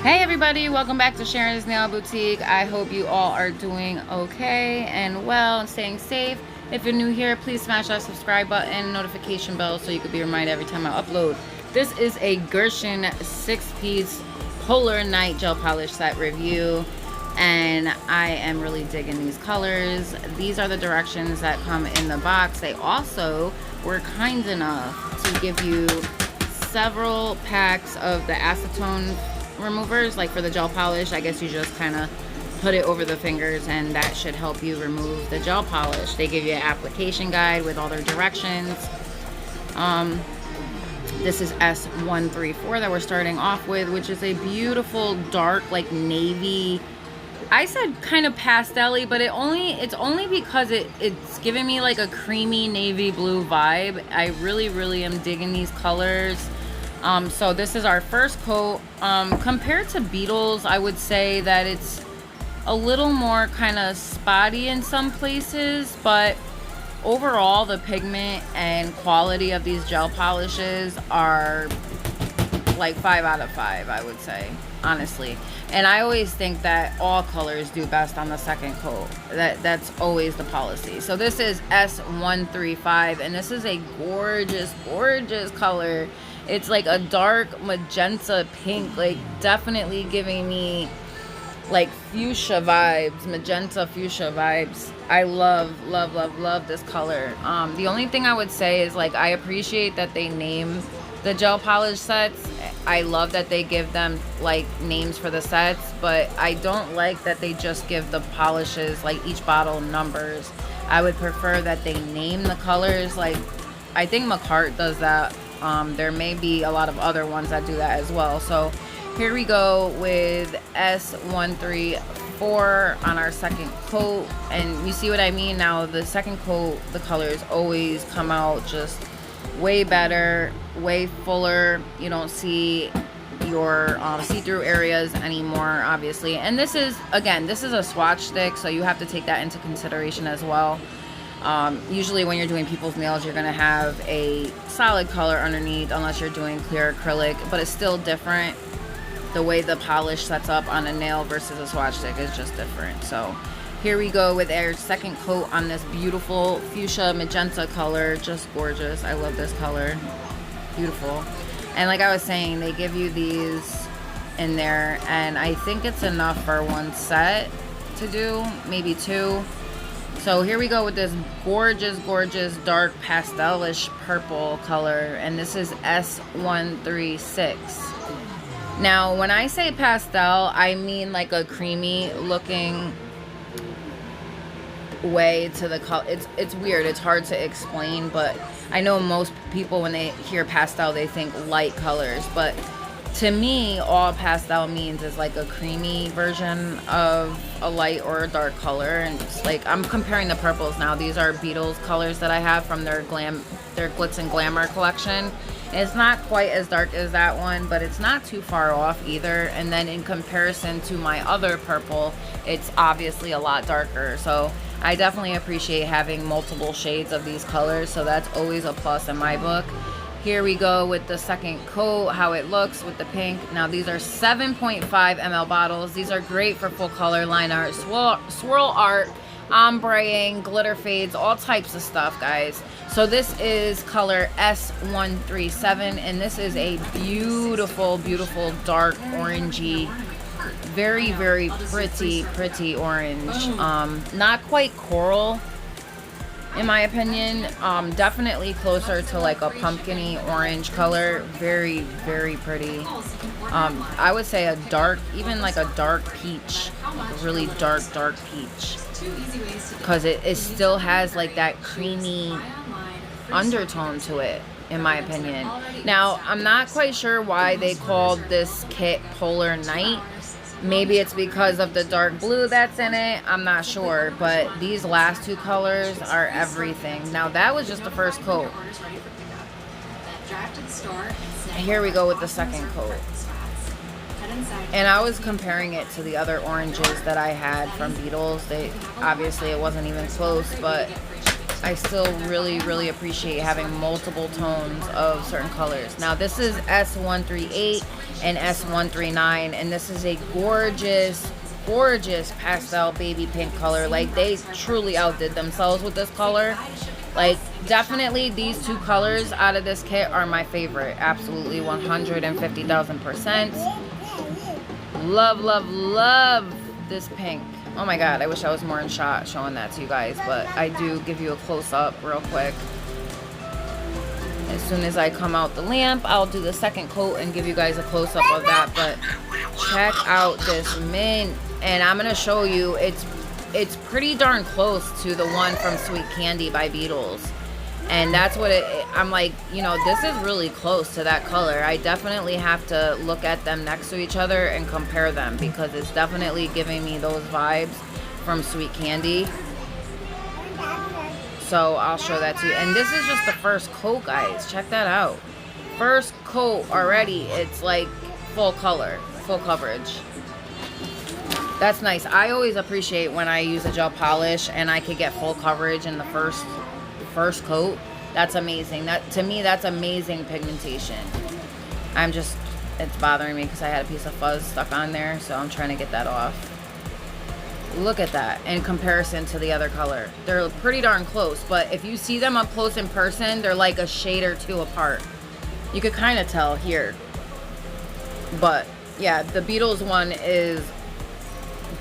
Hey everybody, welcome back to Sharon's Nail Boutique. I hope you all are doing okay and well and staying safe. If you're new here, please smash that subscribe button and notification bell so you can be reminded every time I upload. This is a Gershion 6-piece Polar Night gel polish set review, and I am really digging these colors. These are the directions that come in the box. They also were kind enough to give you several packs of the acetone removers. Like for the gel polish, I guess you just kind of put it over the fingers and that should help you remove the gel polish. They give you an application guide with all their directions. This is S134 that we're starting off with, which is a beautiful dark like navy. I said kind of pastel-y, but it's only because it's giving me like a creamy navy blue vibe. I really am digging these colors. So this is our first coat. Compared to BEETLE'S, I would say that it's a little more kind of spotty in some places, but overall the pigment and quality of these gel polishes are like 5 out of 5, I would say, honestly. And I always think that all colors do best on the second coat. That's always the policy. So this is S135, and this is a gorgeous color. It's like a dark magenta pink, like definitely giving me like fuchsia vibes, magenta fuchsia vibes. I love this color. The only thing I would say is like I appreciate that they name the gel polish sets. I love that they give them like names for the sets, but I don't like that they just give the polishes like each bottle numbers. I would prefer that they name the colors. Like I think Macaron does that. There may be a lot of other ones that do that as well. So here we go with S134 on our second coat, and you see what I mean. Now the second coat, the colors always come out just way better, way fuller. You don't see your see-through areas anymore, obviously. And this is, again, this is a swatch stick, so you have to take that into consideration as well. Usually when you're doing people's nails, you're going to have a solid color underneath unless you're doing clear acrylic, but it's still different. The way the polish sets up on a nail versus a swatch stick is just different. So here we go with our second coat on this beautiful fuchsia magenta color. Just gorgeous. I love this color. Beautiful. And like I was saying, they give you these in there, and I think it's enough for one set to do, maybe two. So here we go with this gorgeous dark pastelish purple color, and this is S136. Now when I say pastel, I mean like a creamy looking way to the color. It's weird, it's hard to explain, but I know most people when they hear pastel they think light colors, but to me all pastel means is like a creamy version of a light or a dark color. And it's like I'm comparing the purples now. These are BEETLE'S colors that I have from their Glitz and Glamour collection. It's not quite as dark as that one, but it's not too far off either. And then in comparison to my other purple, it's obviously a lot darker. So I definitely appreciate having multiple shades of these colors, so that's always a plus in my book. Here we go with the second coat, how it looks with the pink. Now these are 7.5 ml bottles. These are great for full color, line art, swirl art, ombreing, glitter fades, all types of stuff, guys. So this is color S137, and this is a beautiful dark orangey, very pretty orange. Not quite coral in my opinion. Definitely closer to like a pumpkin-y orange color. Very pretty. I would say a dark, even like a dark peach, like a really dark peach, because it still has like that creamy undertone to it, in my opinion. Now I'm not quite sure why they called this kit Polar Night. Maybe it's because of the dark blue that's in it, I'm not sure, but these last two colors are everything. Now that was just the first coat. Here we go with the second coat. And I was comparing it to the other oranges that I had from BEETLE'S. Obviously it wasn't even close, but I still really appreciate having multiple tones of certain colors. Now this is S138 and S139, and this is a gorgeous pastel baby pink color. Like, they truly outdid themselves with this color. Like, definitely these two colors out of this kit are my favorite. Absolutely 150,000%. Love this pink. Oh my god, I wish I was more in shot showing that to you guys, but I do give you a close-up real quick. As soon as I come out the lamp, I'll do the second coat and give you guys a close-up of that. But check out this mint, and I'm gonna show you, it's pretty darn close to the one from Sweet Candy by BEETLE'S. And that's what I'm like, you know, this is really close to that color. I definitely have to look at them next to each other and compare them, because it's definitely giving me those vibes from Sweet Candy. So I'll show that to you. And this is just the first coat, guys. Check that out. First coat already. It's like full color, full coverage. That's nice. I always appreciate when I use a gel polish and I could get full coverage in the first coat. That's amazing. That, to me, that's amazing pigmentation. It's bothering me because I had a piece of fuzz stuck on there, so I'm trying to get that off. Look at that in comparison to the other color. They're pretty darn close, but if you see them up close in person, they're like a shade or two apart. You could kind of tell here. But yeah, the BEETLE'S one is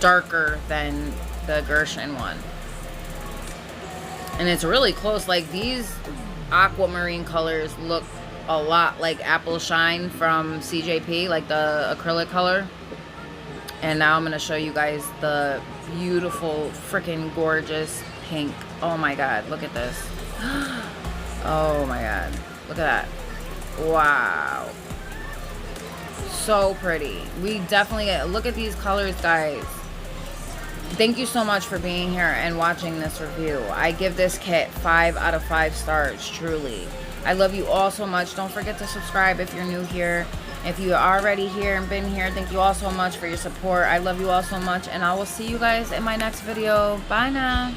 darker than the Gershion one. And it's really close. Like, these aquamarine colors look a lot like Apple Shine from CJP, like the acrylic color. And now I'm going to show you guys the beautiful, freaking gorgeous pink. Oh my god, look at this. Oh my god, look at that. Wow. So pretty. We definitely look at these colors, guys. Thank you so much for being here and watching this review. I give this kit 5 out of 5 stars, truly. I love you all so much. Don't forget to subscribe if you're new here. If you're already here and been here, thank you all so much for your support. I love you all so much, and I will see you guys in my next video. Bye now.